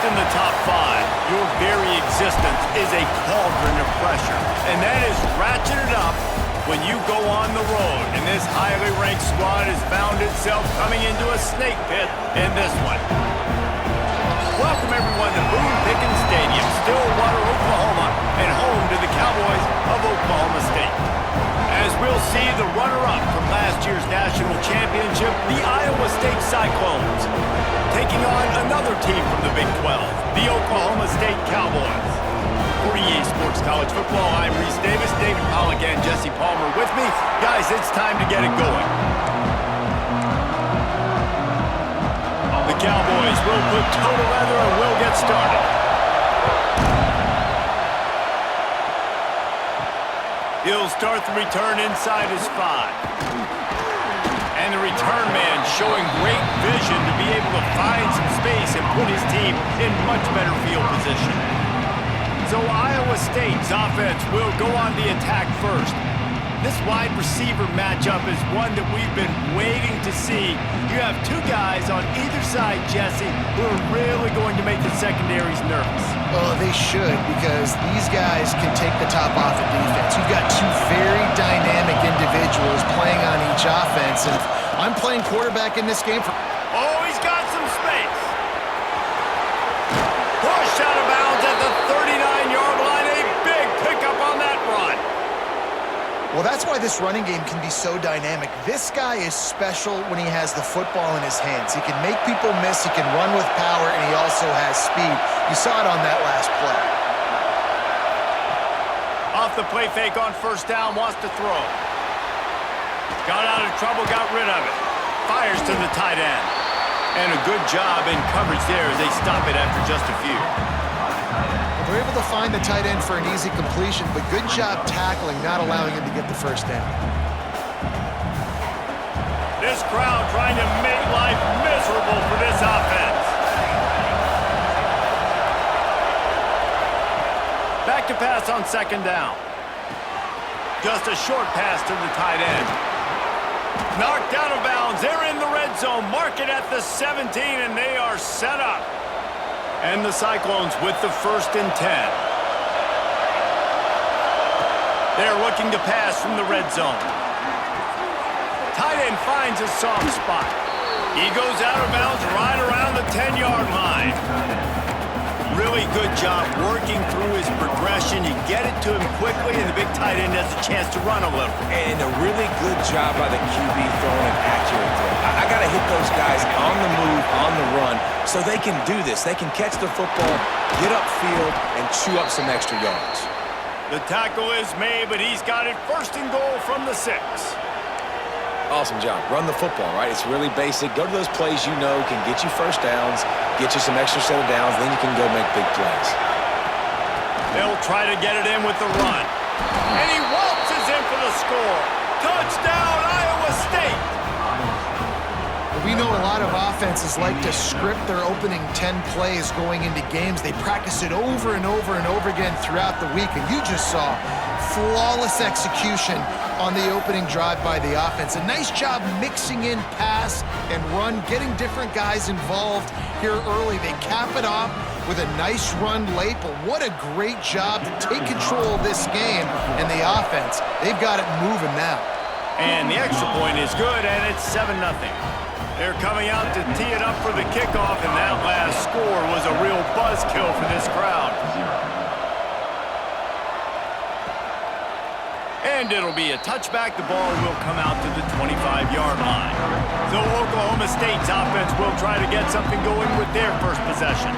in the top five, your very existence is a cauldron of pressure. And that is ratcheted up when you go on the road. And this highly ranked squad has found itself coming into a snake pit in this one. Welcome everyone to Boone Pickens Stadium, Stillwater, Oklahoma, and home to the Cowboys of Oklahoma State. As we'll see the runner-up from last year's national championship, the Iowa State Cyclones, taking on another team from the Big 12, the Oklahoma State Cowboys. For EA Sports College Football, I'm Reese Davis, David Pollack and Jesse Palmer with me. Guys, it's time to get it going. The Cowboys will put toe to leather and will get started. He'll start the return inside his 5. And the return man showing great vision to be able to find some space and put his team in much better field position. So Iowa State's offense will go on the attack first. This wide receiver matchup is one that we've been waiting to see. You have two guys on either side, Jesse, who are really going to make the secondaries nervous. Well, they should, because these guys can take the top off of defense. You've got two very dynamic individuals playing on each offense, and I'm playing quarterback in this game for... Oh, he's got some space. Pushed out of bounds at the 39-yard line. A big pickup on that run. Well, that's why this running game can be so dynamic. This guy is special when he has the football in his hands. He can make people miss, he can run with power, and he also has speed. You saw it on that last play. Off the play fake on first down, wants to throw. Got out of trouble, got rid of it. Fires to the tight end. And a good job in coverage there as they stop it after just a few. They're able to find the tight end for an easy completion, but good job tackling, not allowing him to get the first down. This crowd trying to make life miserable for this offense. Back to pass on second down. Just a short pass to the tight end. Knocked out of bounds. They're in the red zone. Mark it at the 17, and they are set up. And the Cyclones with the 1st and 10. They're looking to pass from the red zone. Tight end finds a soft spot. He goes out of bounds right around the 10-yard line. Really good job working through his progression. You get it to him quickly, and the big tight end has a chance to run a little. And a really good job by the QB throwing an accurate throw. I got to hit those guys on the move, on the run, so they can do this. They can catch the football, get upfield, and chew up some extra yards. The tackle is made, but he's got it 1st and goal from the 6. Awesome job. Run the football, right? It's really basic. Go to those plays you know can get you first downs, get you some extra set of downs, then you can go make big plays. They'll try to get it in with the run. And he waltzes in for the score. Touchdown, Iowa State! We know a lot of offenses like to script their opening 10 plays going into games. They practice it over and over and over again throughout the week, and you just saw flawless execution on the opening drive by the offense. A nice job mixing in pass and run, getting different guys involved here early. They cap it off with a nice run late, but what a great job to take control of this game and the offense. They've got it moving now. And the extra point is good, and it's 7-0. They're coming out to tee it up for the kickoff, and that last score was a real buzzkill for this crowd. And it'll be a touchback. The ball will come out to the 25-yard line. So Oklahoma State's offense will try to get something going with their first possession.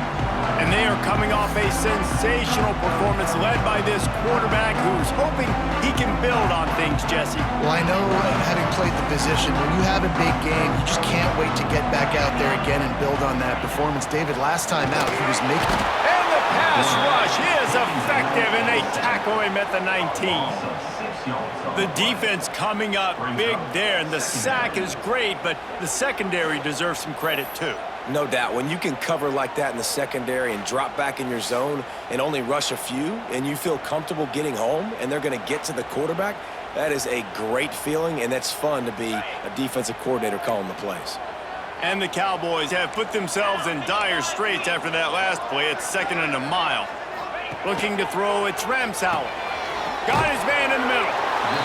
And they are coming off a sensational performance led by this quarterback who's hoping he can build on things, Jesse. Well, I know, having played the position, when you have a big game, you just can't wait to get back out there again and build on that performance. David, last time out, he was making... And the pass rush is effective, and they tackle him at the 19. The defense coming up big there, and the sack is great, but the secondary deserves some credit too. No doubt. When you can cover like that in the secondary and drop back in your zone and only rush a few, and you feel comfortable getting home and they're going to get to the quarterback, that is a great feeling, and that's fun to be a defensive coordinator calling the plays. And the Cowboys have put themselves in dire straits after that last play. It's 2nd and a mile. Looking to throw, it's Ramsauer. Got his man in the middle.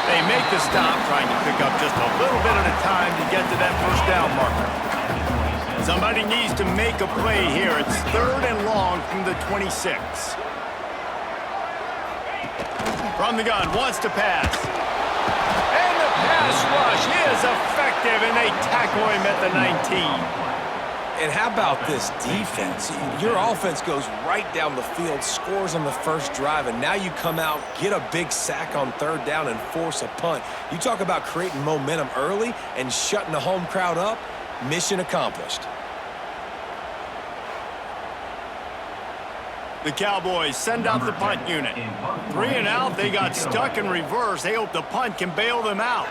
They make the stop, trying to pick up just a little bit at a time to get to that first down marker. Somebody needs to make a play here. It's 3rd and long from the 26. From the gun, wants to pass. And the pass rush is effective, and they tackle him at the 19. And how about this defense? Your offense goes right down the field, scores on the first drive, and now you come out, get a big sack on 3rd down, and force a punt. You talk about creating momentum early and shutting the home crowd up. Mission accomplished. The Cowboys send out the punt unit. 3 and out, they got stuck in reverse. They hope the punt can bail them out.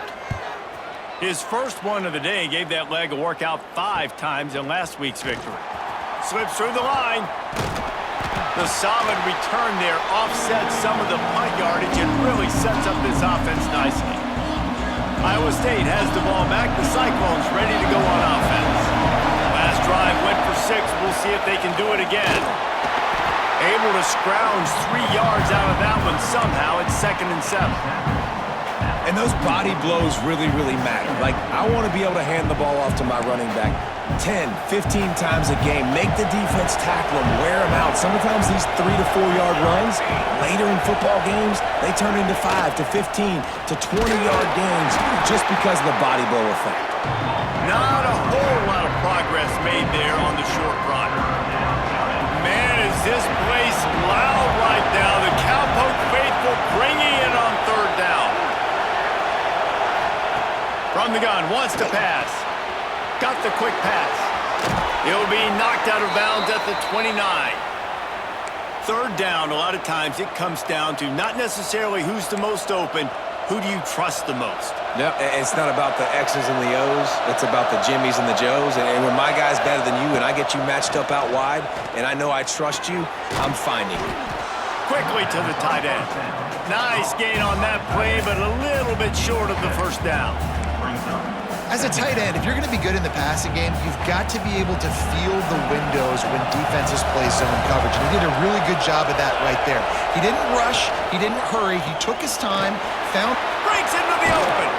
His first one of the day gave that leg a workout 5 times in last week's victory. Slips through the line. The solid return there offsets some of the punt yardage and really sets up this offense nicely. Iowa State has the ball back. The Cyclones ready to go on offense. Last drive went for 6. We'll see if they can do it again. Able to scrounge 3 yards out of that one somehow. It's 2nd and 7. And those body blows really, really matter. Like, I want to be able to hand the ball off to my running back 10, 15 times a game. Make the defense tackle them, wear them out. Sometimes these 3 to 4 yard runs, later in football games, they turn into 5 to 15 to 20 yard gains just because of the body blow effect. Not a whole lot of progress made there on the short run. Man, is this place loud right now. The Cowpoke faithful bringing it on 3rd down. From the gun, wants to pass. Got the quick pass. He'll be knocked out of bounds at the 29. 3rd down, a lot of times it comes down to not necessarily who's the most open, who do you trust the most? No, it's not about the X's and the O's. It's about the Jimmys and the Joes. And when my guy's better than you and I get you matched up out wide and I know I trust you, I'm finding you. Quickly to the tight end. Nice gain on that play, but a little bit short of the first down. As a tight end, if you're going to be good in the passing game, you've got to be able to feel the windows when defenses play zone coverage. And he did a really good job of that right there. He didn't rush. He didn't hurry. He took his time, found... Breaks into the open.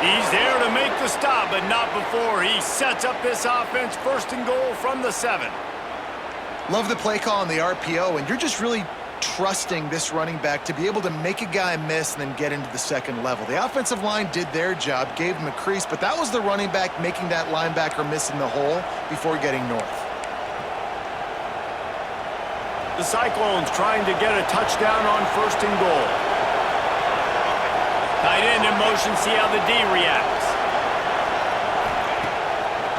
He's there to make the stop, but not before he sets up this offense 1st and goal from the 7. Love the play call on the RPO, and you're just really trusting this running back to be able to make a guy miss and then get into the 2nd level. The offensive line did their job, gave him a crease, but that was the running back making that linebacker miss in the hole before getting north. The Cyclones trying to get a touchdown on 1st and goal. Tight end in motion, see how the D reacts.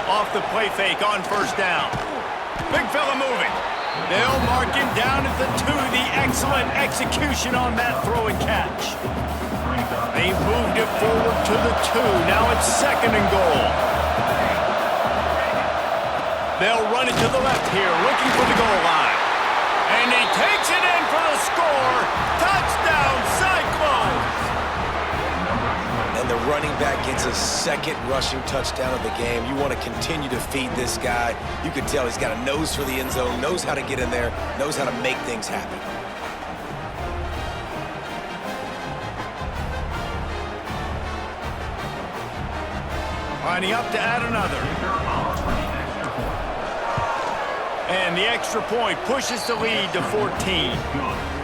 Off the play fake on 1st down. Big fella moving. They'll mark him down at the 2. The excellent execution on that throw and catch. They moved it forward to the 2. Now it's 2nd and goal. They'll run it to the left here, looking for the goal line. And he takes it in for the score. Touchdown, Cyclones! And the running back gets his 2nd rushing touchdown of the game. You want to continue to feed this guy. You can tell he's got a nose for the end zone, knows how to get in there, knows how to make things happen. Lining up to add another. And the extra point pushes the lead to 14.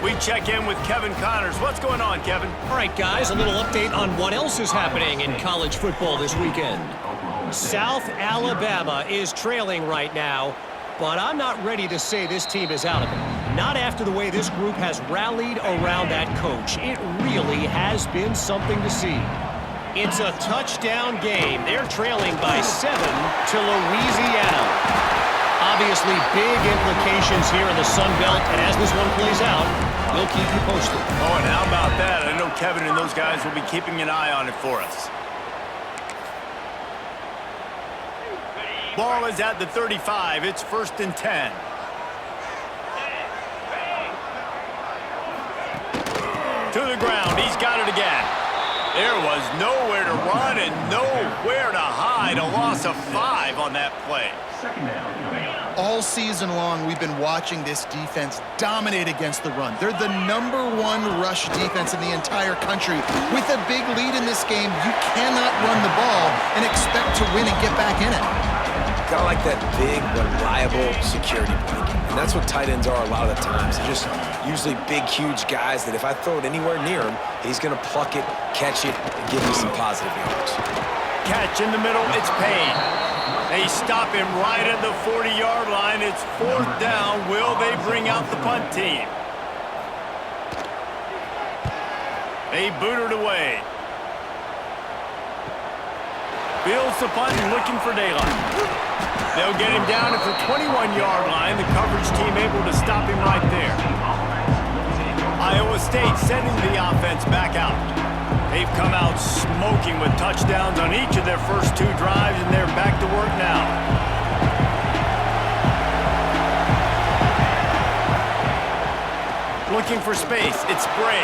We check in with Kevin Connors. What's going on, Kevin? All right, guys, a little update on what else is happening in college football this weekend. South Alabama is trailing right now, but I'm not ready to say this team is out of it. Not after the way this group has rallied around that coach. It really has been something to see. It's a touchdown game. They're trailing by 7 to Louisiana. Obviously, big implications here in the Sun Belt, and as this one plays out, we'll keep you posted. Oh, and how about that? I know Kevin and those guys will be keeping an eye on it for us. Ball is at the 35. It's 1st and 10. To the ground. He's got it again. There was nowhere to run and nowhere to hide. A loss of 5 on that play. All season long, we've been watching this defense dominate against the run. They're the #1 rush defense in the entire country. With a big lead in this game, you cannot run the ball and expect to win and get back in it. Kind of like that big, reliable security blanket. And that's what tight ends are a lot of the times. They're just usually big, huge guys that if I throw it anywhere near him, he's going to pluck it, catch it, and give me some positive yards. Catch in the middle, it's Payne. They stop him right at the 40-yard line. It's 4th down. Will they bring out the punt team? They boot it away. Fields the punt and looking for daylight. They'll get him down at the 21-yard line. The coverage team able to stop him right there. Iowa State sending the offense back out. They've come out smoking with touchdowns on each of their first 2 drives, and they're back to work now. Looking for space. It's Bray.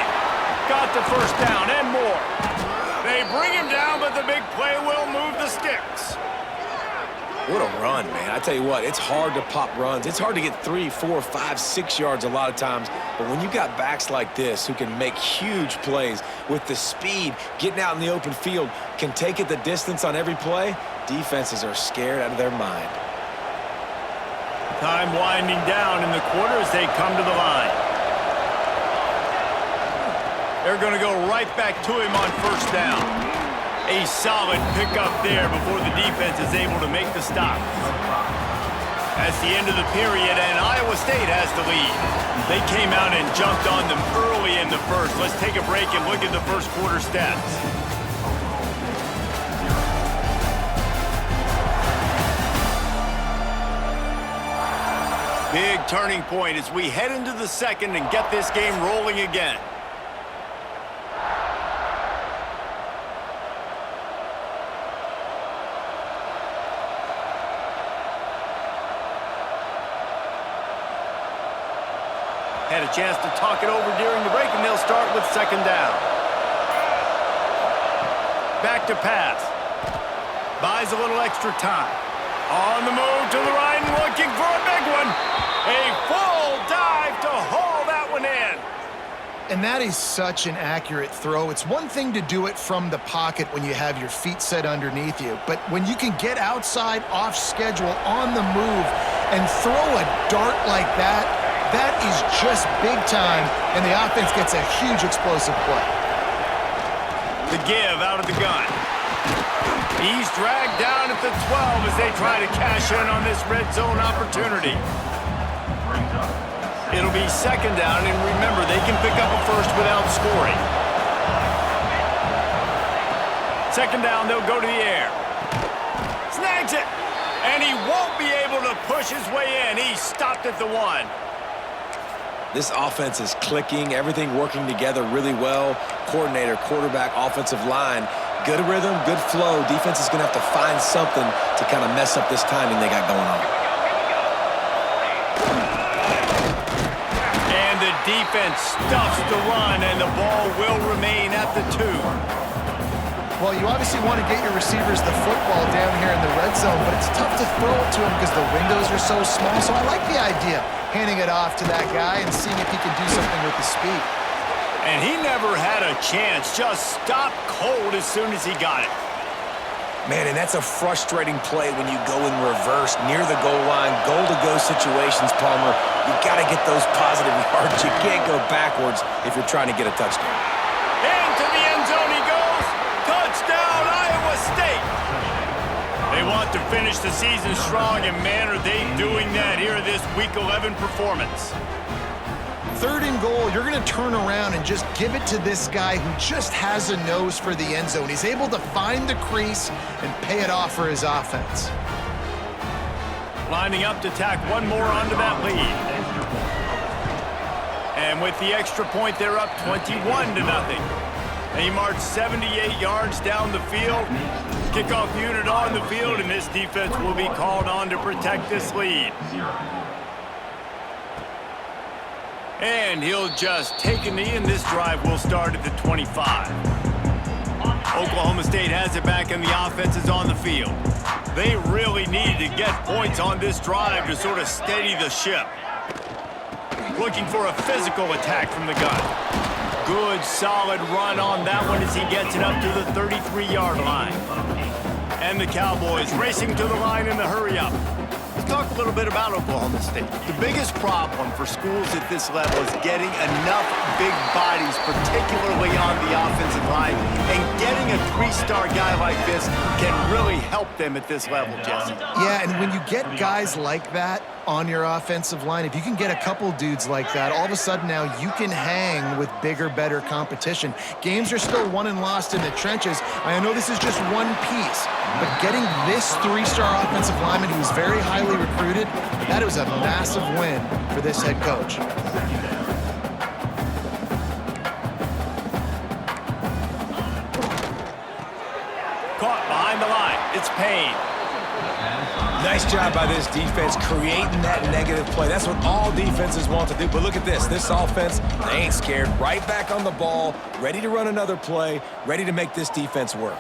Got the first down and more. They bring him down, but the big play will move the sticks. What a run, man. I tell you what, it's hard to pop runs. It's hard to get 3, 4, 5, 6 yards a lot of times. But when you got backs like this who can make huge plays with the speed, getting out in the open field, can take it the distance on every play, defenses are scared out of their mind. Time winding down in the quarter as they come to the line. They're going to go right back to him on 1st down. A solid pickup there before the defense is able to make the stop. That's the end of the period, and Iowa State has the lead. They came out and jumped on them early in the first. Let's take a break and look at the first quarter stats. Big turning point as we head into the second and get this game rolling again. Had a chance to talk it over during the break, and they'll start with 2nd down. Back to pass. Buys a little extra time. On the move to the right and looking for a big one. A full dive to haul that one in. And that is such an accurate throw. It's one thing to do it from the pocket when you have your feet set underneath you, but when you can get outside, off schedule, on the move, and throw a dart like that, that is just big time, and the offense gets a huge explosive play. The give out of the gun. He's dragged down at the 12 as they try to cash in on this red zone opportunity. It'll be 2nd down, and remember, they can pick up a first without scoring. 2nd down, they'll go to the air. Snags it, and he won't be able to push his way in. He's stopped at the 1. This offense is clicking, everything working together really well. Coordinator, quarterback, offensive line, good rhythm, good flow. Defense is going to have to find something to kind of mess up this timing they got going on. And the defense stuffs the run, and the ball will remain at the 2. Well, you obviously want to get your receivers the football down here in the red zone, but it's tough to throw it to them because the windows are so small. So I like the idea, handing it off to that guy and seeing if he can do something with the speed. And he never had a chance, just stopped cold as soon as he got it. Man, and that's a frustrating play when you go in reverse near the goal line, goal-to-go situations, Palmer. You got to get those positive yards. You can't go backwards if you're trying to get a touchdown. Into the end zone he goes. Touchdown, Iowa State. They want to finish the season strong, and man, are they doing that here in this Week 11 performance. 3rd and goal, you're going to turn around and just give it to this guy who just has a nose for the end zone. He's able to find the crease and pay it off for his offense. Lining up to tack one more onto that lead. And with the extra point, they're up 21-0. They march 78 yards down the field. Kickoff unit on the field, and this defense will be called on to protect this lead. And he'll just take a knee, and this drive will start at the 25. Oklahoma State has it back and the offense is on the field. They really needed to get points on this drive to sort of steady the ship. Looking for a physical attack from the gun. Good, solid run on that one as he gets it up to the 33-yard line. And the Cowboys racing to the line in the hurry up. Let's talk a little bit about Oklahoma State. The biggest problem for schools at this level is getting enough big bodies, particularly on the offensive line, and getting a three-star guy like this can really help them at this level, Jesse. Yeah, and when you get guys like that on your offensive line, if you can get a couple dudes like that, all of a sudden now you can hang with bigger, better competition. Games are still won and lost in the trenches. I know this is just one piece, but getting this three-star offensive lineman who's very highly recruited, that was a massive win for this head coach. Caught behind the line. It's Payne. Nice job by this defense creating that negative play. That's what all defenses want to do. But look at this. This offense, they ain't scared. Right back on the ball, ready to run another play, ready to make this defense work.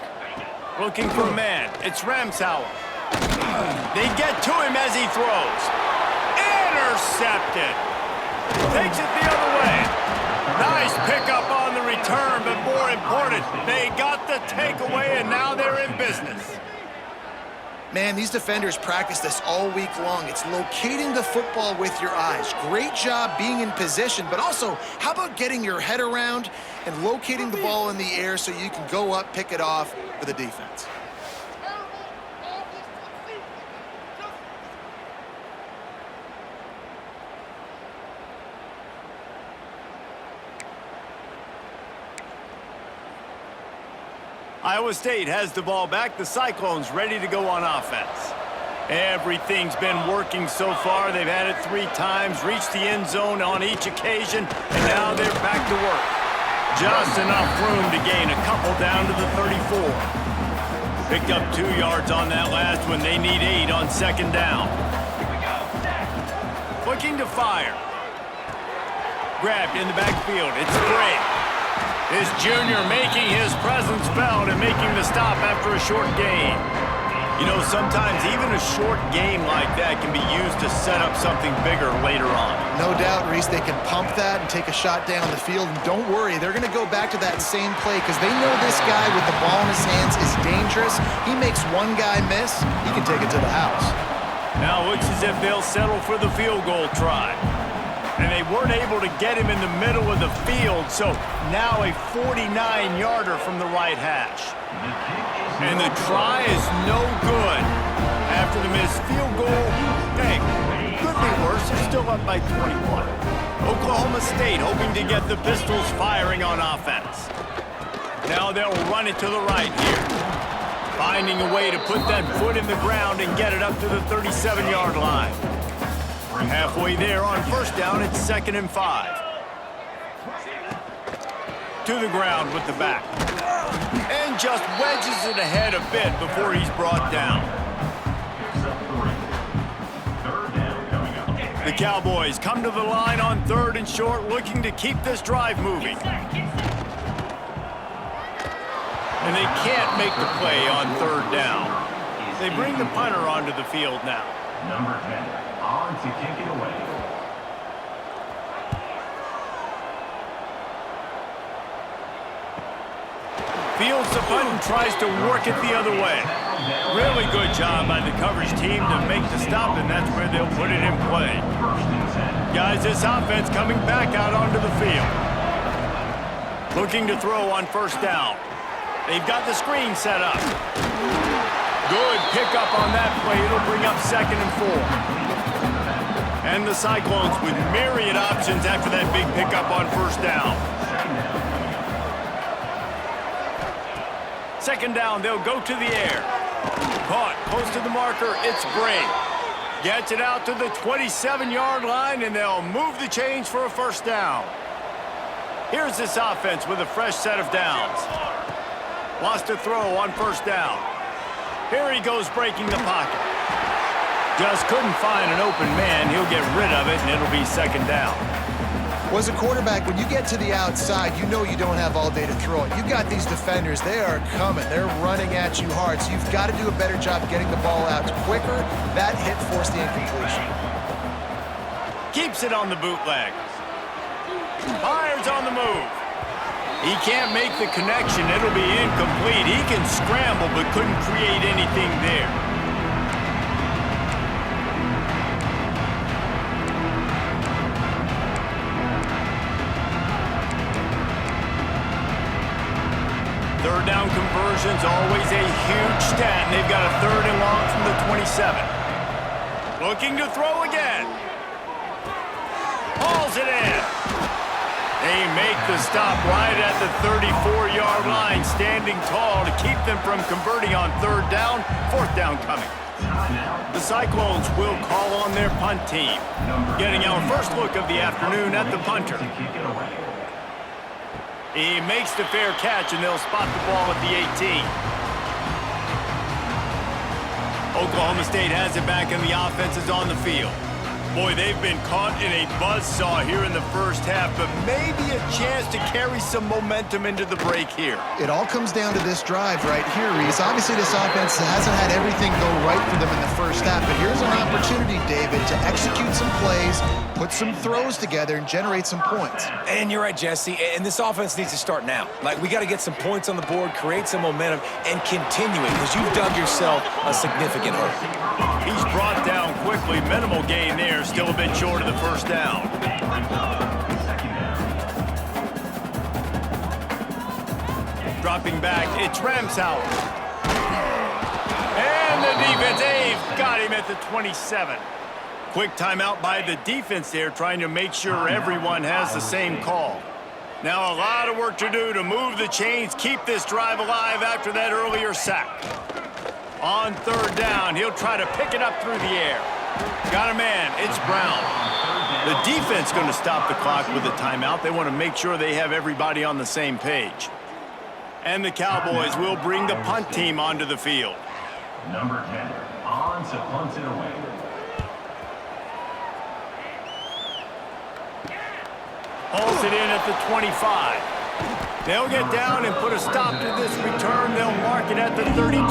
Looking for a man. It's Ramsauer. They get to him as he throws. Intercepted. Takes it the other way. Nice pickup on the return, but more important, they got the takeaway, and now they're in business. Man, these defenders practice this all week long. It's locating the football with your eyes. Great job being in position, but also, how about getting your head around and locating the ball in the air so you can go up, pick it off for the defense? Iowa State has the ball back. The Cyclones ready to go on offense. Everything's been working so far. They've had it 3 times, reached the end zone on each occasion, and now they're back to work. Just enough room to gain a couple down to the 34. Picked up 2 yards on that last one. They need 8 on second down. Looking to fire. Grabbed in the backfield. It's Gray. This junior making his presence felt and making the stop after a short gain. You know, sometimes even a short game like that can be used to set up something bigger later on. No doubt, Reese, they can pump that and take a shot down the field. And don't worry, they're going to go back to that same play because they know this guy with the ball in his hands is dangerous. He makes one guy miss, he can take it to the house. Now it looks as if they'll settle for the field goal try. And they weren't able to get him in the middle of the field, so now a 49-yarder from the right hash. And the try is no good. After the missed field goal, hey, could be worse. They're still up by 21. Oklahoma State hoping to get the Pistols firing on offense. Now they'll run it to the right here. Finding a way to put that foot in the ground and get it up to the 37-yard line. Halfway there on first down, it's 2nd and 5. To the ground with the back. And just wedges it ahead a bit before he's brought down. The Cowboys come to the line on 3rd and short, looking to keep this drive moving. And they can't make the play on 3rd down. They bring the punter onto the field now. Number 10. On to kick it away. Fields the punt and tries to work it the other way. Really good job by the coverage team to make the stop, and that's where they'll put it in play. Guys, this offense coming back out onto the field. Looking to throw on first down. They've got the screen set up. Good pickup on that play. It'll bring up 2nd and 4. And the Cyclones with myriad options after that big pickup on first down. 2nd down, they'll go to the air. Caught close to the marker, it's Gray. Gets it out to the 27-yard line, and they'll move the chains for a first down. Here's this offense with a fresh set of downs. Lost a throw on first down. Here he goes breaking the pocket. Just couldn't find an open man. He'll get rid of it, and it'll be 2nd down. Well, as a quarterback, when you get to the outside, you know you don't have all day to throw it. You've got these defenders. They are coming. They're running at you hard. So you've got to do a better job getting the ball out quicker. That hit forced the incompletion. Keeps it on the bootleg. Fires on the move. He can't make the connection. It'll be incomplete. He can scramble but couldn't create anything there. Third down conversion's always a huge stat, and they've got a 3rd and long from the 27. Looking to throw again. Hauls it in. They make the stop right at the 34-yard line, standing tall to keep them from converting on 3rd down. 4th down coming. The Cyclones will call on their punt team, getting our first look of the afternoon at the punter. He makes the fair catch, and they'll spot the ball at the 18. Oklahoma State has it back, and the offense is on the field. Boy, they've been caught in a buzzsaw here in the first half, but maybe a chance to carry some momentum into the break here. It all comes down to this drive right here, Reese. Obviously, this offense hasn't had everything go right for them in the first half, but here's an opportunity, David, to execute some plays, put some throws together, and generate some points. And you're right, Jesse, and this offense needs to start now. Like, we got to get some points on the board, create some momentum, and continue it, because you've dug yourself a significant hole. He's brought down quickly. Minimal gain there. Still a bit short of the first down. Dropping back, it's Ramsauer. And the defense, they've got him at the 27. Quick timeout by the defense there, trying to make sure everyone has the same call. Now a lot of work to do to move the chains, keep this drive alive after that earlier sack. On 3rd down, he'll try to pick it up through the air. Got a man, it's Brown. The defense going to stop the clock with a timeout. They want to make sure they have everybody on the same page. And the Cowboys will bring the punt team onto the field. Number 10, on to punt it away. Hauls it in at the 25. They'll get down and put a stop to this return. They'll mark it at the 32.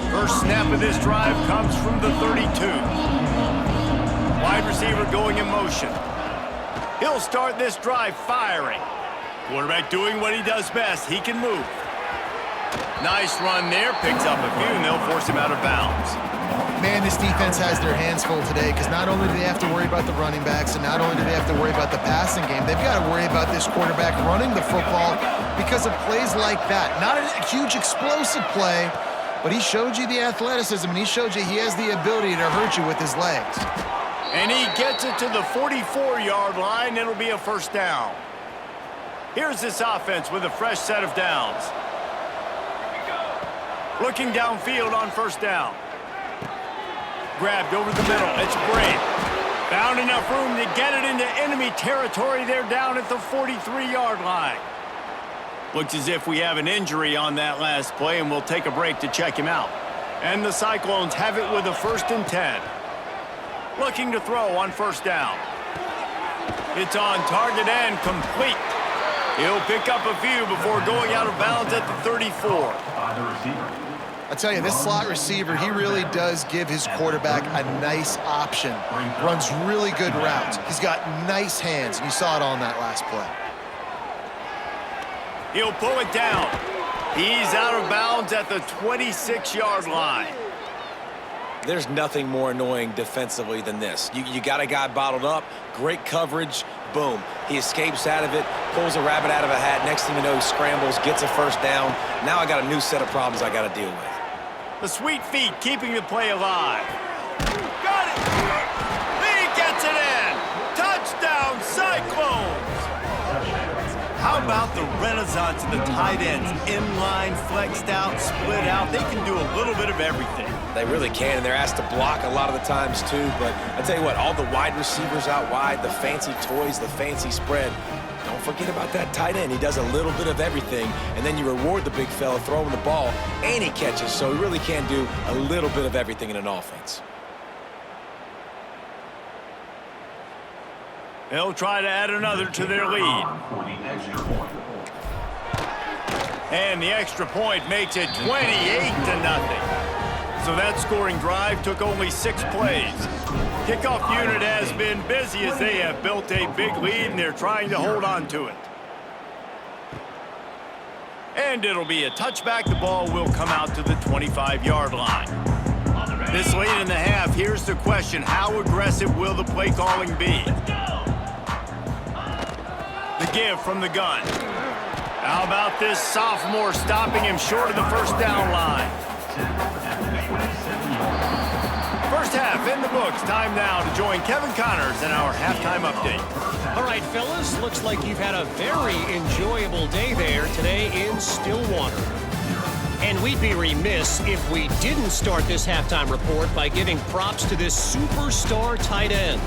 First snap of this drive comes from the 32. Wide receiver going in motion. He'll start this drive firing. Quarterback doing what he does best. He can move. Nice run there. Picks up a few, and they'll force him out of bounds. Man, this defense has their hands full today because not only do they have to worry about the running backs and not only do they have to worry about the passing game, they've got to worry about this quarterback running the football because of plays like that. Not a huge explosive play, but he showed you the athleticism and he showed you he has the ability to hurt you with his legs. And he gets it to the 44-yard line. It'll be a 1st down. Here's this offense with a fresh set of downs. Looking downfield on 1st down. Grabbed over the middle. It's Brand. Found enough room to get it into enemy territory. They're down at the 43-yard line. Looks as if we have an injury on that last play, and we'll take a break to check him out. And the Cyclones have it with a 1st and 10. Looking to throw on 1st down. It's on target and complete. He'll pick up a few before going out of bounds at the 34. By the receiver. I tell you, this slot receiver, he really does give his quarterback a nice option. Runs really good routes. He's got nice hands, and you saw it on that last play. He'll pull it down. He's out of bounds at the 26-yard line. There's nothing more annoying defensively than this. You got a guy bottled up, great coverage, boom. He escapes out of it, pulls a rabbit out of a hat. Next thing you know, he scrambles, gets a 1st down. Now I got a new set of problems I got to deal with. The sweet feet keeping the play alive. Got it! He gets it in! Touchdown, Cyclones! How about the renaissance of the tight ends? Inline, flexed out, split out. They can do a little bit of everything. They really can, and they're asked to block a lot of the times too. But I tell you what, all the wide receivers out wide, the fancy toys, the fancy spread. Don't forget about that tight end. He does a little bit of everything, and then you reward the big fella throwing the ball, and he catches. So he really can do a little bit of everything in an offense. They'll try to add another to their lead. For the extra point. And the extra point makes it 28-0. So that scoring drive took only 6 plays. Kickoff unit has been busy as they have built a big lead and they're trying to hold on to it. And it'll be a touchback. The ball will come out to the 25-yard line. This late in the half, here's the question. How aggressive will the play calling be? The give from the gun. How about this sophomore stopping him short of the first down line? First half in the books. Time now to join Kevin Connors in our halftime update. All right, fellas, looks like you've had a very enjoyable day there today in Stillwater. And we'd be remiss if we didn't start this halftime report by giving props to this superstar tight end.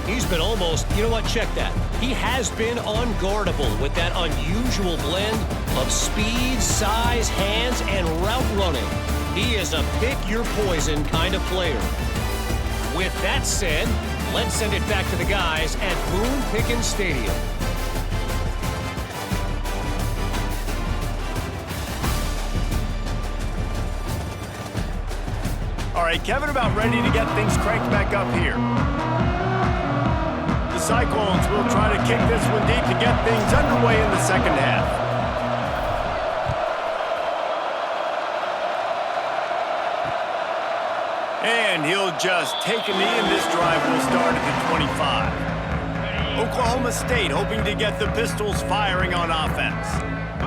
He's been almost, you know what, check that. He has been unguardable with that unusual blend of speed, size, hands, and route running. He is a pick-your-poison kind of player. With that said, let's send it back to the guys at Boone Pickens Stadium. All right, Kevin, about ready to get things cranked back up here. The Cyclones will try to kick this one deep to get things underway in the second half. And he'll just take a knee, and this drive will start at the 25. Oklahoma State hoping to get the Pistols firing on offense.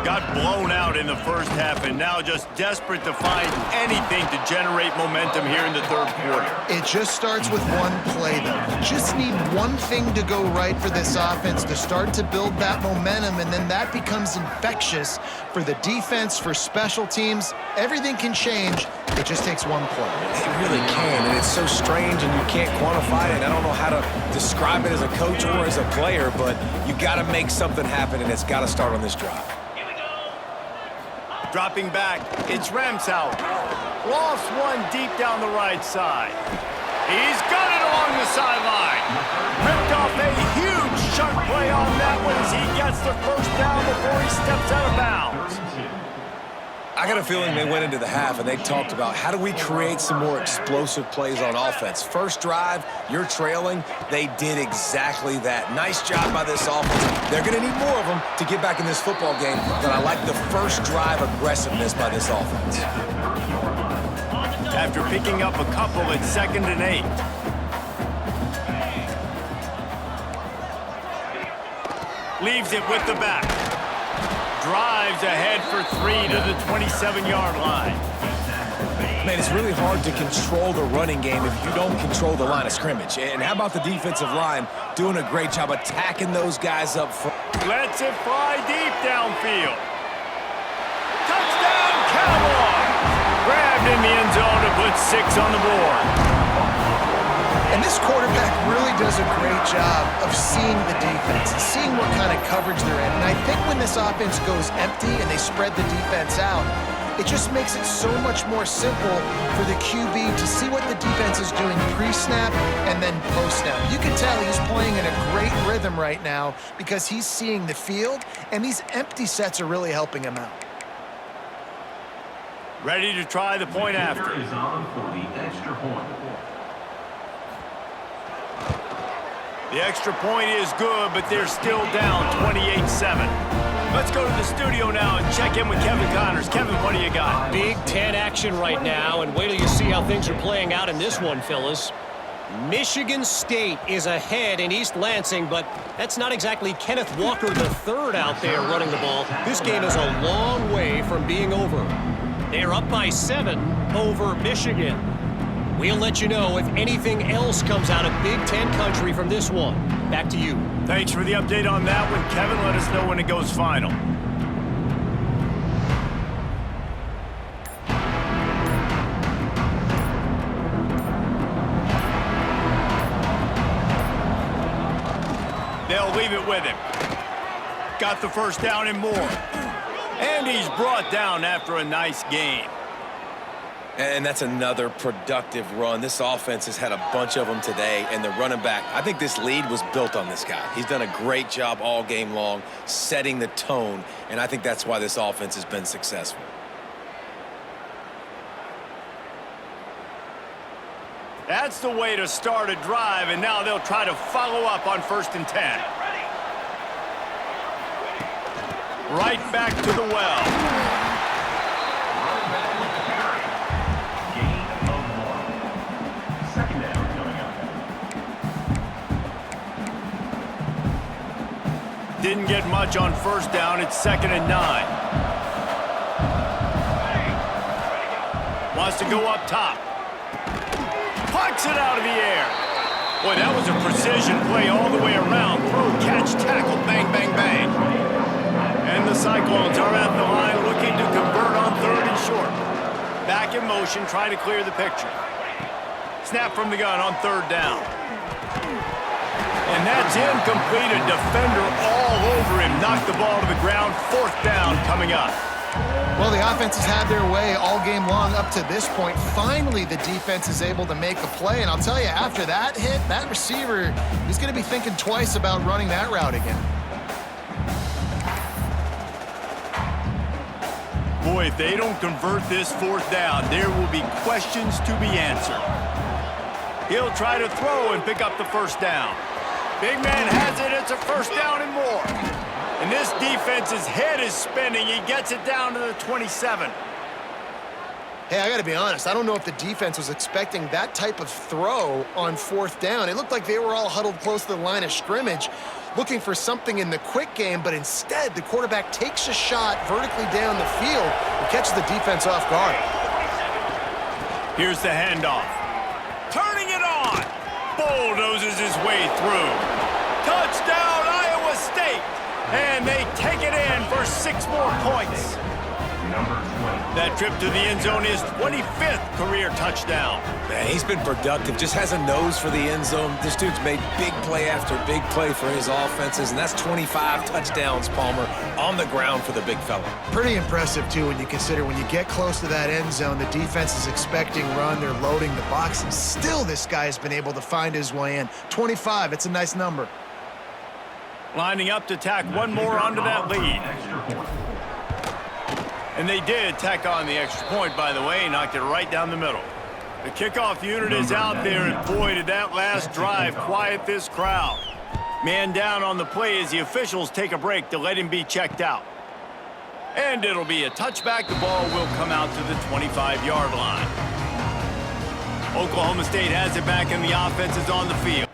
Got blown out in the first half and now just desperate to find anything to generate momentum here in the third quarter. It just starts with one play, though. You just need one thing to go right for this offense to start to build that momentum, and then that becomes infectious for the defense, for special teams. Everything can change. It just takes one play. It really can, and it's so strange, and you can't quantify it. I don't know how to describe it as a coach or as a player, but you got to make something happen, and it's got to start on this drive. Dropping back, it's Ramsauer. Lost one deep down the right side. He's got it along the sideline. Ripped off a huge chunk play on that one as he gets the first down before he steps out of bounds. I got a feeling they went into the half and they talked about how do we create some more explosive plays on offense. First drive, you're trailing. They did exactly that. Nice job by this offense. They're going to need more of them to get back in this football game, but I like the first drive aggressiveness by this offense. After picking up a couple, it's 2nd and 8. Leaves it with the back. Drives ahead for 3 to the 27-yard line. Man, it's really hard to control the running game if you don't control the line of scrimmage. And how about the defensive line doing a great job attacking those guys up front? Lets it fly deep downfield. Touchdown, Cowboys! Grabbed in the end zone to put 6 on the board. And this quarterback really does a great job of seeing the defense and seeing what kind of coverage they're in. And I think when this offense goes empty and they spread the defense out, it just makes it so much more simple for the QB to see what the defense is doing pre-snap and then post-snap. You can tell he's playing in a great rhythm right now because he's seeing the field, and these empty sets are really helping him out. Ready to try the point after. Is on for the extra point. The extra point is good, but they're still down 28-7. Let's go to the studio now and check in with Kevin Connors. Kevin, what do you got? Big Ten action right now, and wait till you see how things are playing out in this one, fellas. Michigan State is ahead in East Lansing, but that's not exactly Kenneth Walker III out there running the ball. This game is a long way from being over. They're up by 7 over Michigan. We'll let you know if anything else comes out of Big Ten country from this one. Back to you. Thanks for the update on that one, Kevin. Let us know when it goes final. They'll leave it with him. Got the first down and more. And he's brought down after a nice game. And that's another productive run. This offense has had a bunch of them today, and the running back, I think this lead was built on this guy. He's done a great job all game long, setting the tone, and I think that's why this offense has been successful. That's the way to start a drive, and now they'll try to follow up on 1st and 10. Right back to the well. Running back with the carry. Gain of 1. Second down coming up. Didn't get much on 1st down. It's 2nd and 9. Wants to go up top. Pucks it out of the air. Boy, that was a precision play all the way around. Throw, catch, tackle, bang, bang, bang. And the Cyclones are at the line looking to convert on 3rd and short. Back in motion, trying to clear the picture. Snap from the gun on 3rd down. And that's incomplete. A defender all over him. Knocked the ball to the ground. 4th down coming up. Well, the offense has had their way all game long up to this point. Finally, the defense is able to make a play. And I'll tell you, after that hit, that receiver, he's going to be thinking twice about running that route again. Boy, if they don't convert this 4th down, there will be questions to be answered. He'll try to throw and pick up the 1st down. Big man has it. It's a 1st down and more. And this defense's head is spinning. He gets it down to the 27. Hey, I got to be honest. I don't know if the defense was expecting that type of throw on 4th down. It looked like they were all huddled close to the line of scrimmage, looking for something in the quick game, but instead the quarterback takes a shot vertically down the field and catches the defense off guard. Here's the handoff. Turning it on. Bulldozes his way through. Touchdown, Iowa State. And they take it in for 6 more points. Number 20. That trip to the end zone is 25th career touchdown. Man, he's been productive, just has a nose for the end zone. This dude's made big play after big play for his offenses, and that's 25 touchdowns, Palmer, on the ground for the big fella. Pretty impressive, too, when you consider when you get close to that end zone, the defense is expecting run, they're loading the box, and still this guy has been able to find his way in. 25, it's a nice number. Lining up to tack one more onto that lead. And they did tack on the extra point, by the way. Knocked it right down the middle. The kickoff unit is out there, and boy, did that last drive quiet this crowd. Man down on the play as the officials take a break to let him be checked out. And it'll be a touchback. The ball will come out to the 25-yard line. Oklahoma State has it back, and the offense is on the field.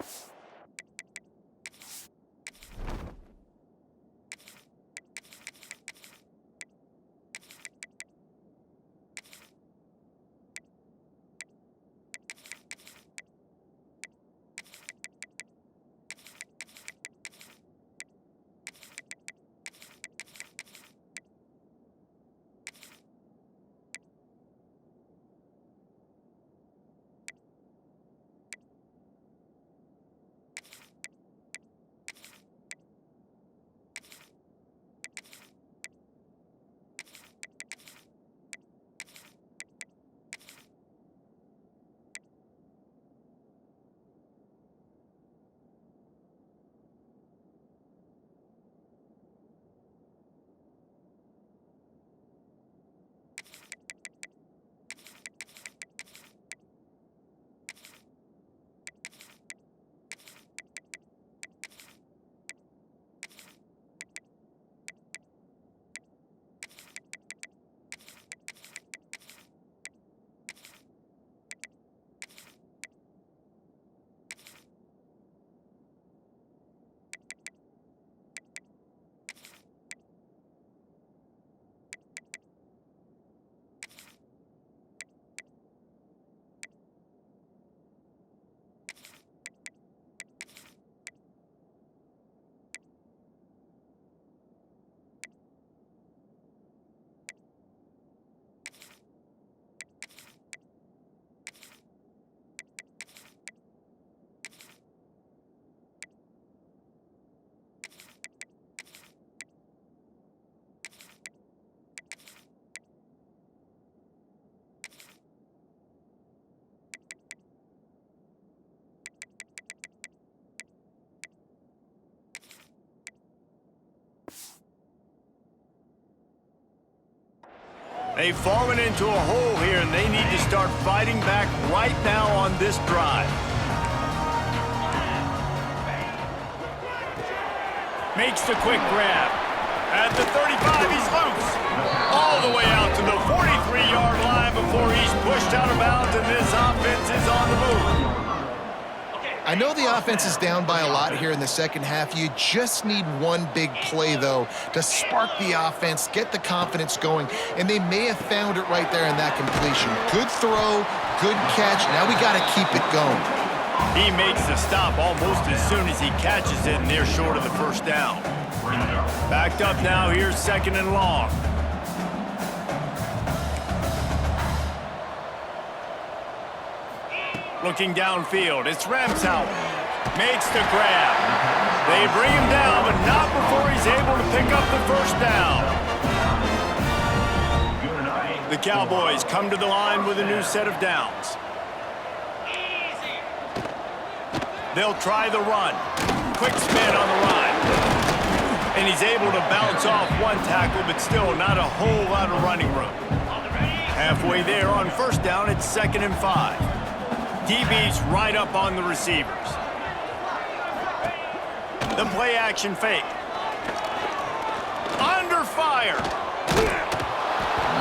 They've fallen into a hole here, and they need to start fighting back right now on this drive. Makes the quick grab. At the 35, he's loose. All the way out to the 43-yard line before he's pushed out of bounds, and this offense is on the move. I know the offense is down by a lot here in the second half. You just need one big play, though, to spark the offense, get the confidence going, and they may have found it right there in that completion. Good throw, good catch. Now we got to keep it going. He makes the stop almost as soon as he catches it, and they're short of the first down. Backed up now, here's 2nd and long. Looking downfield, it's Ramshout. Makes the grab. They bring him down, but not before he's able to pick up the first down. The Cowboys come to the line with a new set of downs. They'll try the run. Quick spin on the run. And he's able to bounce off one tackle, but still not a whole lot of running room. Halfway there on first down, it's 2nd and 5. DB's right up on the receivers. The play action fake. Under fire.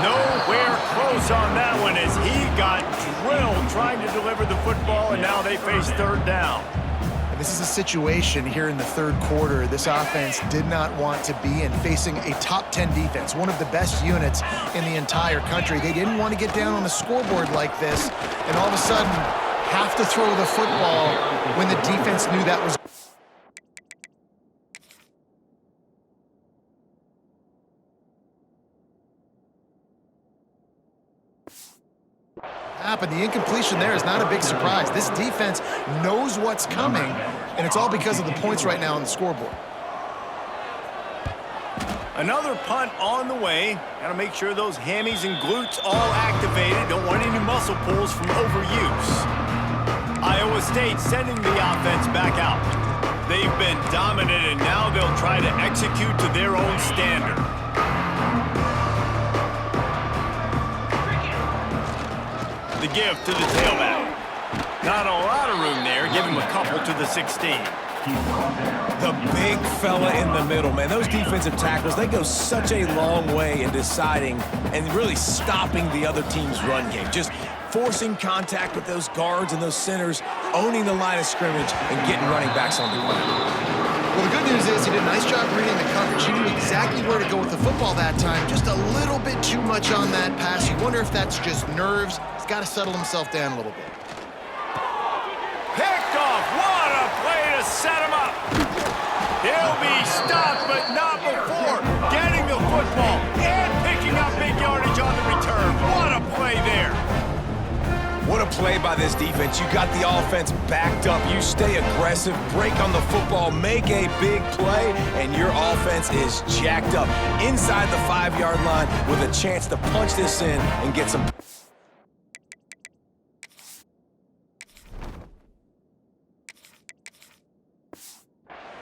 Nowhere close on that one as he got drilled trying to deliver the football, and now they face 3rd down. This is a situation here in the 3rd quarter this offense did not want to be in, facing a top 10 defense, one of the best units in the entire country. They didn't want to get down on the scoreboard like this, and all of a sudden have to throw the football when the defense knew that was happen. The incompletion there is not a big surprise. This defense knows what's coming, and it's all because of the points right now on the scoreboard. Another punt on the way. Got to make sure those hammies and glutes all activated. Don't want any muscle pulls from overuse. Iowa State sending the offense back out. They've been dominant, and now they'll try to execute to their own standard. The give to the tailback. Not a lot of room there. Give him a couple to the 16. The big fella in the middle, man. Those defensive tackles, they go such a long way in deciding and really stopping the other team's run game. Just forcing contact with those guards and those centers, owning the line of scrimmage, and getting running backs on the ground. Well, the good news is he did a nice job reading the coverage. He knew exactly where to go with the football that time. Just a little bit too much on that pass. You wonder if that's just nerves. He's got to settle himself down a little bit. Picked off. What a play to set him up. He'll be stopped, but not before getting the football and picking up big yardage on the return. What a play there. What a play by this defense. You got the offense backed up. You stay aggressive, break on the football, make a big play, and your offense is jacked up inside the 5-yard line with a chance to punch this in and get some...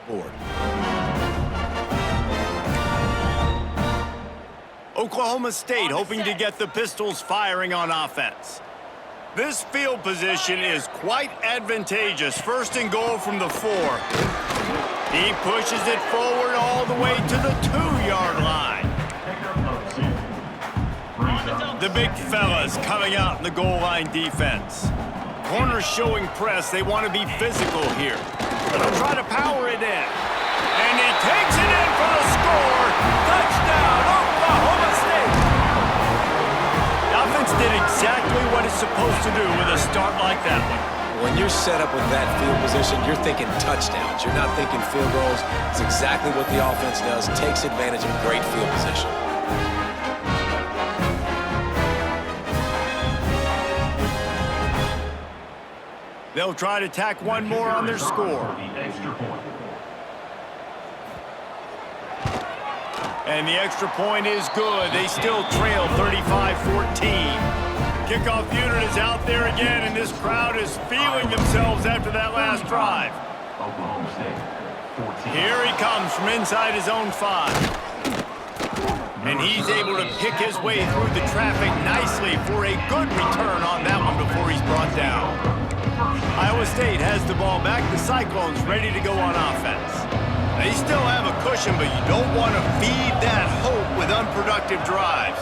board. Oklahoma State hoping to get the Pistols firing on offense. This field position is quite advantageous. 1st and goal from the 4. He pushes it forward all the way to the 2-yard line. The big fellas coming out in the goal line defense. Corners showing press. They want to be physical here. They'll try to power it in. And he takes it in for the score. Touchdown, Oklahoma State. The offense did exactly what it's supposed to do with a start like that one. When you're set up with that field position, you're thinking touchdowns. You're not thinking field goals. It's exactly what the offense does. Takes advantage of great field position. They'll try to tack one more on their score. And the extra point is good. They still trail 35-14. Kickoff unit is out there again, and this crowd is feeling themselves after that last drive. Here he comes from inside his own 5. And he's able to pick his way through the traffic nicely for a good return on that one before he's brought down. Iowa State has the ball back. The Cyclones ready to go on offense. They still have a cushion, but you don't want to feed that hope with unproductive drives.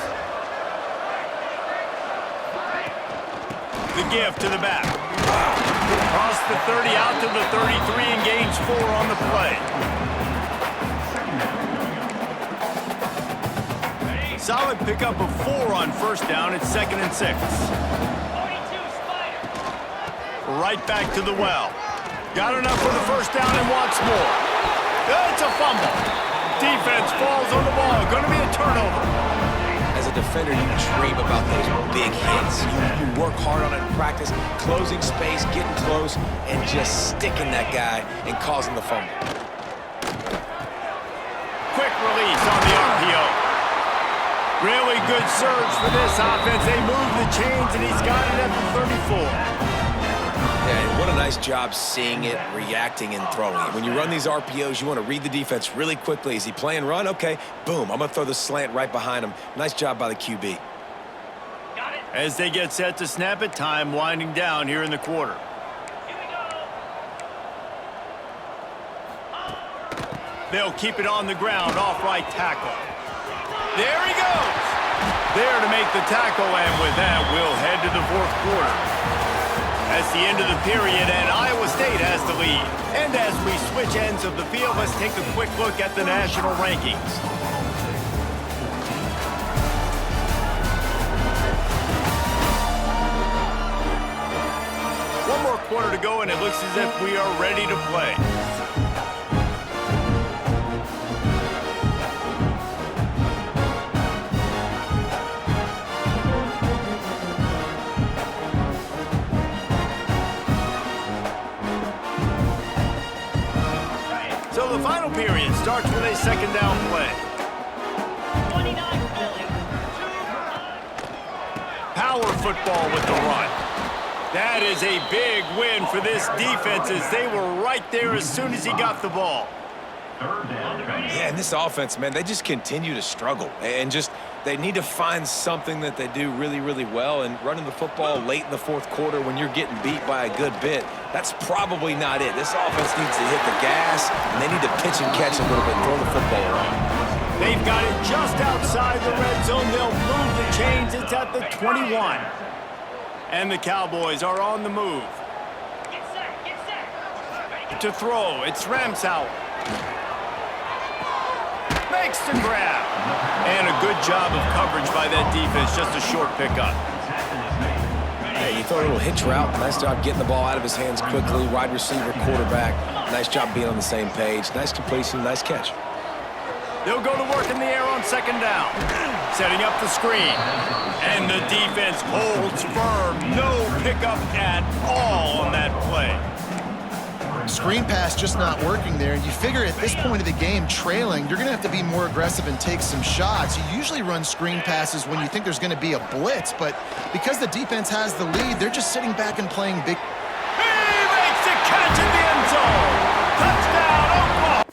The give to the back. Across the 30, out to the 33, and gains 4 on the play. Solid pickup of 4 on first down. It's 2nd and 6. Right back to the well. Got enough for the first down and wants more. It's a fumble. Defense falls on the ball. Going to be a turnover. As a defender, you dream about those big hits. You work hard on it in practice, closing space, getting close, and just sticking that guy and causing the fumble. Quick release on the RPO. Really good surge for this offense. They move the chains, and he's got it at the 34. Yeah, and what a nice job seeing it, reacting, and throwing it. When you run these RPOs, you want to read the defense really quickly. Is he playing run? Okay, boom. I'm going to throw the slant right behind him. Nice job by the QB. Got it. As they get set to snap it, time winding down here in the quarter. Here we go. They'll keep it on the ground, off right tackle. There he goes. There to make the tackle, and with that, we'll head to the 4th quarter. That's the end of the period, and Iowa State has the lead. And as we switch ends of the field, let's take a quick look at the national rankings. One more quarter to go, and it looks as if we are ready to play. So the final period starts with a 2nd down play. 29 Philly. Power football with the run. That is a big win for this defense as they were right there as soon as he got the ball. 3rd down. Yeah, and this offense, man, they just continue to struggle. And just, they need to find something that they do really, really well. And running the football late in the 4th quarter when you're getting beat by a good bit, that's probably not it. This offense needs to hit the gas, and they need to pitch and catch a little bit and throw the football around. They've got it just outside the red zone. They'll move the chains. It's at the 21. And the Cowboys are on the move. Get set. Get set. To throw, it's Ramsauer. Makes the grab. And a good job of coverage by that defense. Just a short pickup. Hey, you throw a little hitch route. Nice job getting the ball out of his hands quickly. Wide receiver, quarterback. Nice job being on the same page. Nice completion, nice catch. They'll go to work in the air on 2nd down. Setting up the screen. And the defense holds firm. No pickup at all on that play. Screen pass just not working there. You figure at this point of the game, trailing, you're going to have to be more aggressive and take some shots. You usually run screen passes when you think there's going to be a blitz, but because the defense has the lead, they're just sitting back and playing big. He makes the catch in the end zone. Touchdown, Oklahoma.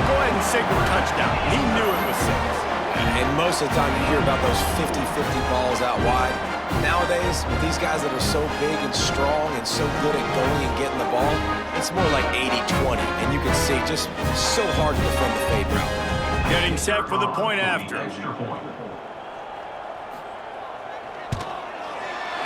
Go ahead and signal touchdown. He knew it was 6. And most of the time you hear about those 50-50 balls out wide. Nowadays, with these guys that are so big and strong and so good at going and getting the ball, it's more like 80-20. And you can see just so hard to defend the fade route. Getting set for the point after.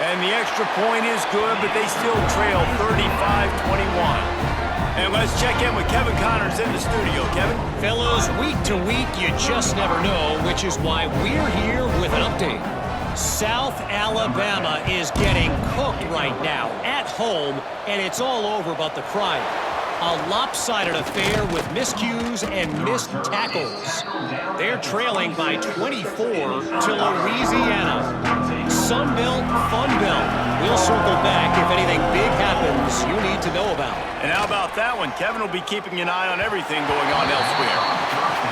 And the extra point is good, but they still trail 35-21. And let's check in with Kevin Connors in the studio. Kevin? Fellows, week to week, you just never know, which is why we're here with an update. South Alabama is getting cooked right now at home, and it's all over but the crying. A lopsided affair with miscues and missed tackles. They're trailing by 24 to Louisiana. Sunbelt, Funbelt. We'll circle back if anything big happens you need to know about. And how about that one? Kevin will be keeping an eye on everything going on elsewhere.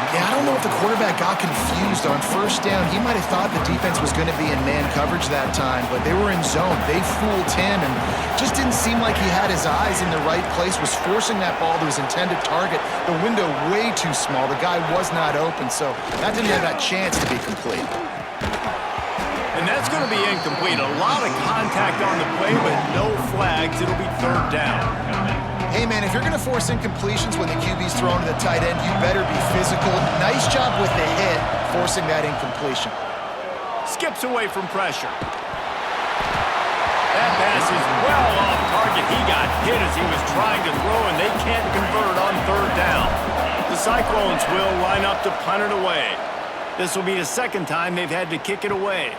Yeah, I don't know if the quarterback got confused on first down. He might have thought the defense was going to be in man coverage that time, but they were in zone. They fooled him and just didn't seem like he had his eyes in the right place, was forcing that ball to his intended target. The window way too small. The guy was not open, so that didn't have that chance to be complete. And that's going to be incomplete. A lot of contact on the play, but no flags. It'll be 3rd down. Hey, man, if you're going to force incompletions when the QB's thrown to the tight end, you better be physical. Nice job with the hit, forcing that incompletion. Skips away from pressure. That pass is well off target. He got hit as he was trying to throw, and they can't convert on 3rd down. The Cyclones will line up to punt it away. This will be the 2nd time they've had to kick it away.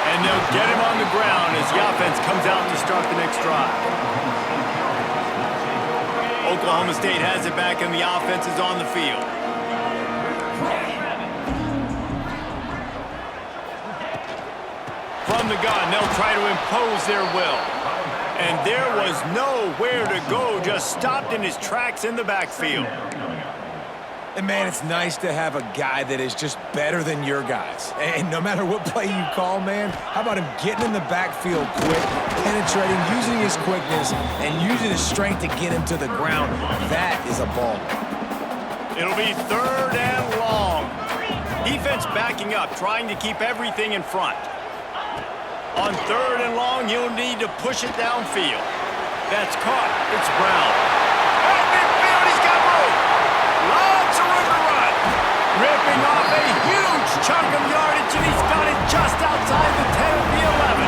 And they'll get him on the ground as the offense comes out to start the next drive. Oklahoma State has it back, and the offense is on the field. From the gun, they'll try to impose their will. And there was nowhere to go, just stopped in his tracks in the backfield. And, man, it's nice to have a guy that is just better than your guys. And no matter what play you call, man, how about him getting in the backfield quick, penetrating, using his quickness, and using his strength to get him to the ground. That is a ball. It'll be 3rd and long. Defense backing up, trying to keep everything in front. On 3rd and long, you'll need to push it downfield. That's caught. It's Brown. At midfield, he's got room. Lots of room to run. Ripping off a huge chunk of yardage, and he's got it just outside the 10 of the 11.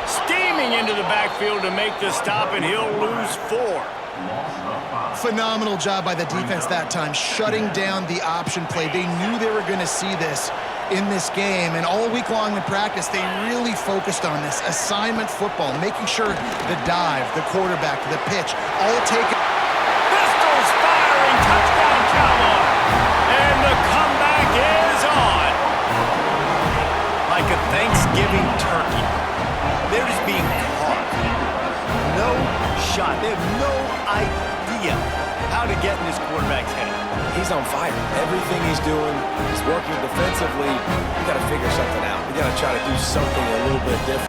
Steaming into the backfield to make the stop, and he'll lose 4. Phenomenal job by the defense that time, shutting down the option play. They knew they were going to see this in this game, and all week long in practice, they really focused on this assignment football, making sure the dive, the quarterback, the pitch, all taken. Pistols firing, touchdown Cowboy, and the comeback is on. Like a Thanksgiving turkey, they're just being caught. No shot. They have no idea how to get in this quarterback's head. He's on fire. Everything he's doing is working defensively. We got to figure something out. We got to try to do something a little bit different.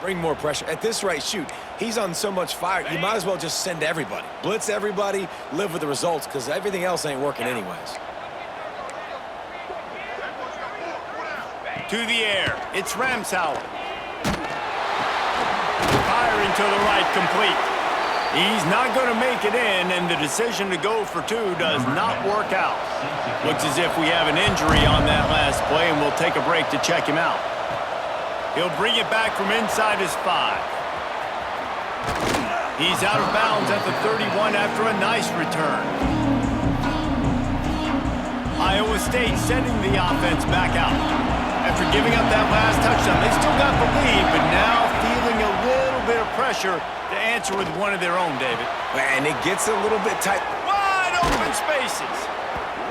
Bring more pressure. At this rate, shoot, he's on so much fire, you might as well just send everybody. Blitz everybody, live with the results, because everything else ain't working anyways. To the air, it's Ramsauer. Firing to the right, complete. He's not going to make it in, and the decision to go for 2 does not work out. Looks as if we have an injury on that last play, and we'll take a break to check him out. He'll bring it back from inside his 5. He's out of bounds at the 31 after a nice return. Iowa State sending the offense back out. After giving up that last touchdown, they still got the lead, but now feeling a little bit of pressure to answer with one of their own, David. And it gets a little bit tight. Wide open spaces.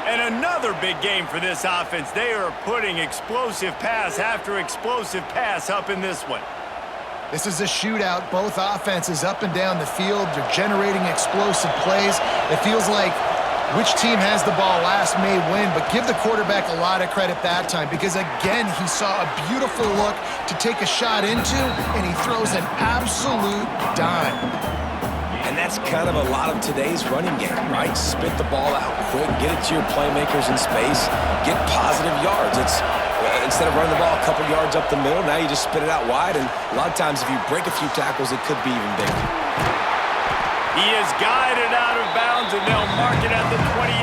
And another big game for this offense. They are putting explosive pass after explosive pass up in this one. This is a shootout. Both offenses up and down the field. They're generating explosive plays. It feels like which team has the ball last may win, but give the quarterback a lot of credit that time because, again, he saw a beautiful look to take a shot into, and he throws an absolute dime. And that's kind of a lot of today's running game, right? Spit the ball out quick, get it to your playmakers in space, get positive yards. It's instead of running the ball a couple yards up the middle, now you just spit it out wide, and a lot of times if you break a few tackles, it could be even bigger. He is guided out of bounds, and they'll mark it at the 28.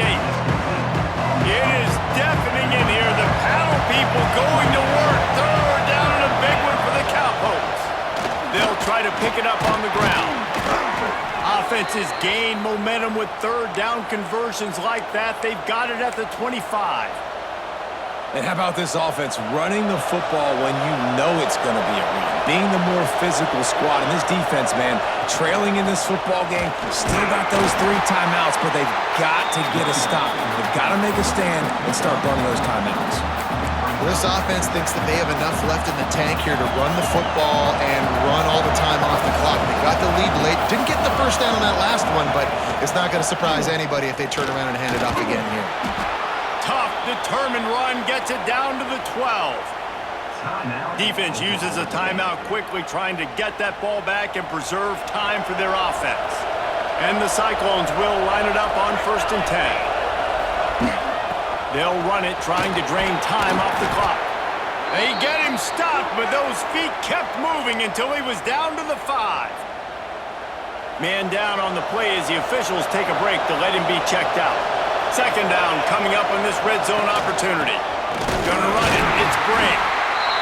It is deafening in here. The paddle people going to work. Third down and a big one for the Cowpokes. They'll try to pick it up on the ground. Offenses gain momentum with third down conversions like that. They've got it at the 25. And how about this offense running the football when you know it's going to be a run? Being the more physical squad. And this defense, man, trailing in this football game, still got those 3 timeouts, but they've got to get a stop. They've got to make a stand and start burning those timeouts. This offense thinks that they have enough left in the tank here to run the football and run all the time off the clock. They got the lead late. Didn't get the first down on that last one, but it's not going to surprise anybody if they turn around and hand it off again here. Tough, determined run gets it down to the 12. Defense uses a timeout quickly, trying to get that ball back and preserve time for their offense. And the Cyclones will line it up on 1st and 10. They'll run it, trying to drain time off the clock. They get him stopped, but those feet kept moving until he was down to the 5. Man down on the play as the officials take a break to let him be checked out. 2nd down coming up on this red zone opportunity. Gonna run it, it's Brand.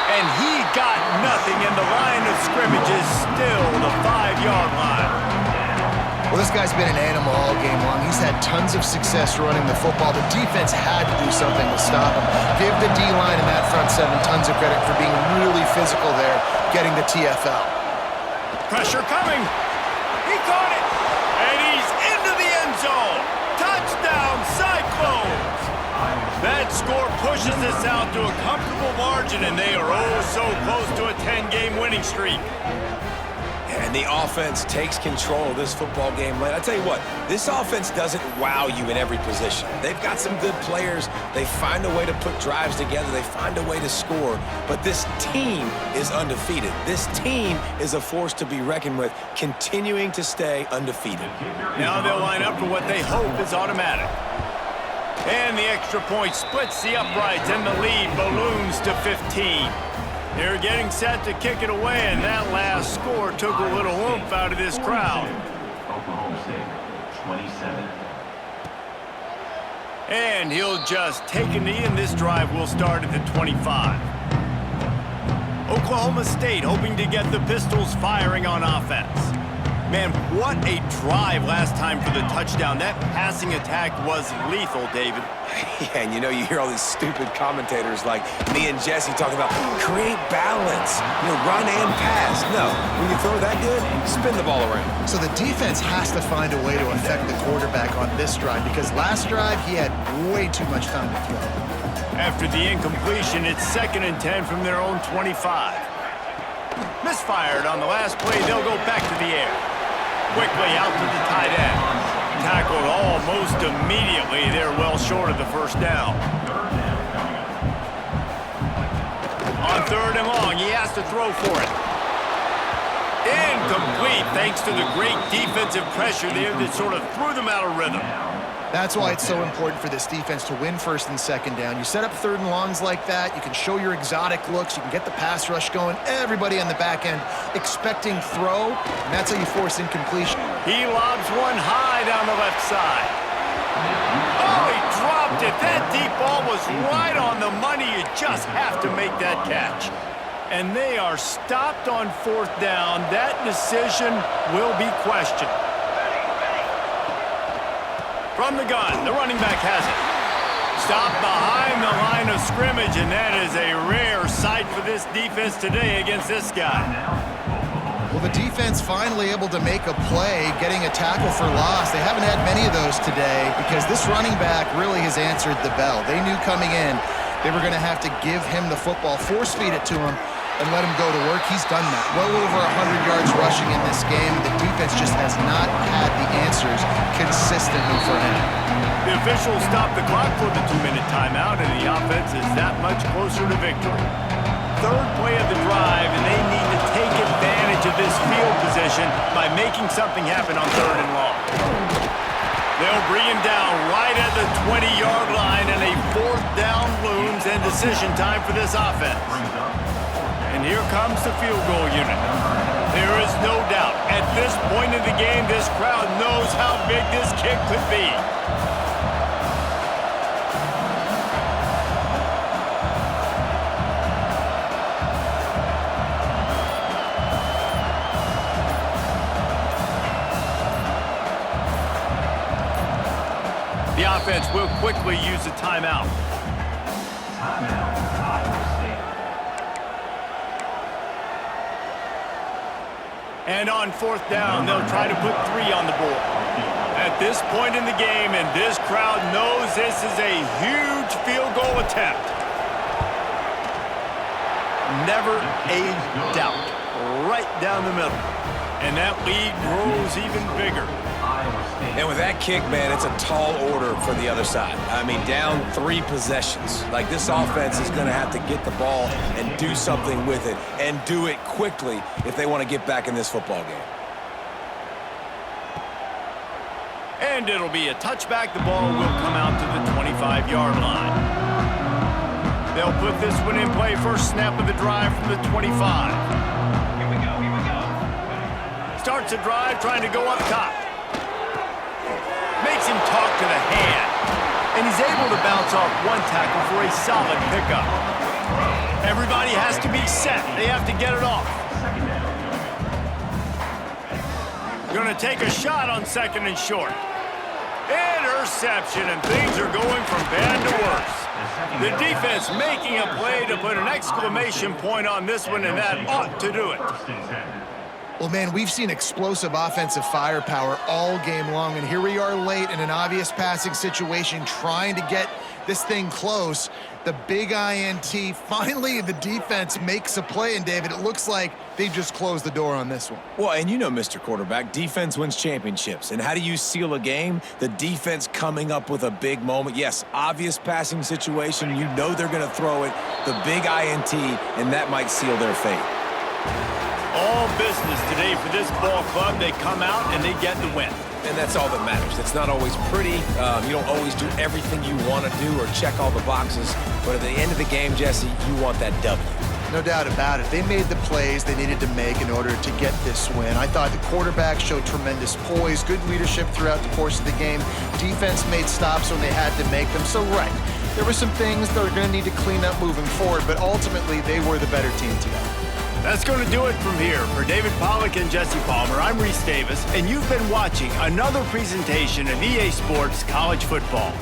And he got nothing, and the line of scrimmage is still the 5-yard line. Well, this guy's been an animal all game long. He's had tons of success running the football. The defense had to do something to stop him. Give the D-line and that front 7 tons of credit for being really physical there, getting the TFL. Pressure coming. He caught it. And he's into the end zone. Touchdown, Cyclones. That score pushes us out to a comfortable margin, and they are oh so close to a 10-game winning streak. And the offense takes control of this football game late. I tell you what, this offense doesn't wow you in every position. They've got some good players. They find a way to put drives together. They find a way to score. But this team is undefeated. This team is a force to be reckoned with, continuing to stay undefeated. Now they'll line up for what they hope is automatic. And the extra point splits the uprights, and the lead balloons to 15. They're getting set to kick it away, and that last score took a little oomph out of this crowd. Oklahoma State, 27. And he'll just take a knee, and this drive will start at the 25. Oklahoma State hoping to get the Pistols firing on offense. Man, what a drive last time for the touchdown. That passing attack was lethal, David. Yeah, and you hear all these stupid commentators like me and Jesse talking about create balance, run and pass. No, when you throw that good, spin the ball around. So the defense has to find a way to affect the quarterback on this drive because last drive he had way too much time to throw. After the incompletion, it's 2nd and 10 from their own 25. Misfired on the last play, they'll go back to the air. Quickly out to the tight end. Tackled almost immediately. They're well short of the 1st down. On 3rd and long, he has to throw for it. Incomplete, thanks to the great defensive pressure there that sort of threw them out of rhythm. That's why it's so important for this defense to win 1st and 2nd down. You set up 3rd and longs like that, you can show your exotic looks, you can get the pass rush going, everybody on the back end expecting throw, and that's how you force incompletion. He lobs one high down the left side. Oh, he dropped it. That deep ball was right on the money. You just have to make that catch. And they are stopped on fourth down. That decision will be questioned. From the gun, the running back has it. Stopped behind the line of scrimmage, and that is a rare sight for this defense today against this guy. Well, the defense finally able to make a play, getting a tackle for loss. They haven't had many of those today because this running back really has answered the bell. They knew coming in they were going to have to give him the football, force feed it to him, and let him go to work. He's done that. Well over 100 yards rushing in this game. The defense just has not had the answers consistently for him. The officials stopped the clock for the 2-minute timeout, and the offense is that much closer to victory. Third play of the drive, and they need to take advantage of this field position by making something happen on 3rd and long. They'll bring him down right at the 20-yard line, and a 4th down looms, and decision time for this offense. And here comes the field goal unit. There is no doubt, at this point in the game, this crowd knows how big this kick could be. The offense will quickly use a timeout. And on 4th down, they'll try to put 3 on the board. At this point in the game, and this crowd knows this is a huge field goal attempt. Never a doubt. Right down the middle. And that lead grows even bigger. And with that kick, man, it's a tall order for the other side. I mean, down 3 possessions. Like, this offense is going to have to get the ball and do something with it, and do it quickly if they want to get back in this football game. And it'll be a touchback. The ball will come out to the 25-yard line. They'll put this one in play. First snap of the drive from the 25. Here we go. Starts a drive trying to go up top. Makes him talk to the hand. And he's able to bounce off one tackle for a solid pickup. Everybody has to be set. They have to get it off. Going to take a shot on 2nd and short. Interception, and things are going from bad to worse. The defense making a play to put an exclamation point on this one, and that ought to do it. Well, man, we've seen explosive offensive firepower all game long, and here we are late in an obvious passing situation trying to get this thing close. The big INT, finally the defense makes a play, and David, it looks like they've just closed the door on this one. Well, and you know, Mr. Quarterback, defense wins championships. And how do you seal a game? The defense coming up with a big moment. Yes, obvious passing situation. You know they're going to throw it. The big INT, and that might seal their fate. All business today for this ball club. They come out and they get the win. And that's all that matters. It's not always pretty. You don't always do everything you want to do or check all the boxes. But at the end of the game, Jesse, you want that W. No doubt about it. They made the plays they needed to make in order to get this win. I thought the quarterback showed tremendous poise, good leadership throughout the course of the game. Defense made stops when they had to make them. So, right, there were some things that are going to need to clean up moving forward, but ultimately they were the better team today. That's going to do it from here. For David Pollack and Jesse Palmer, I'm Reese Davis, and you've been watching another presentation of EA Sports College Football.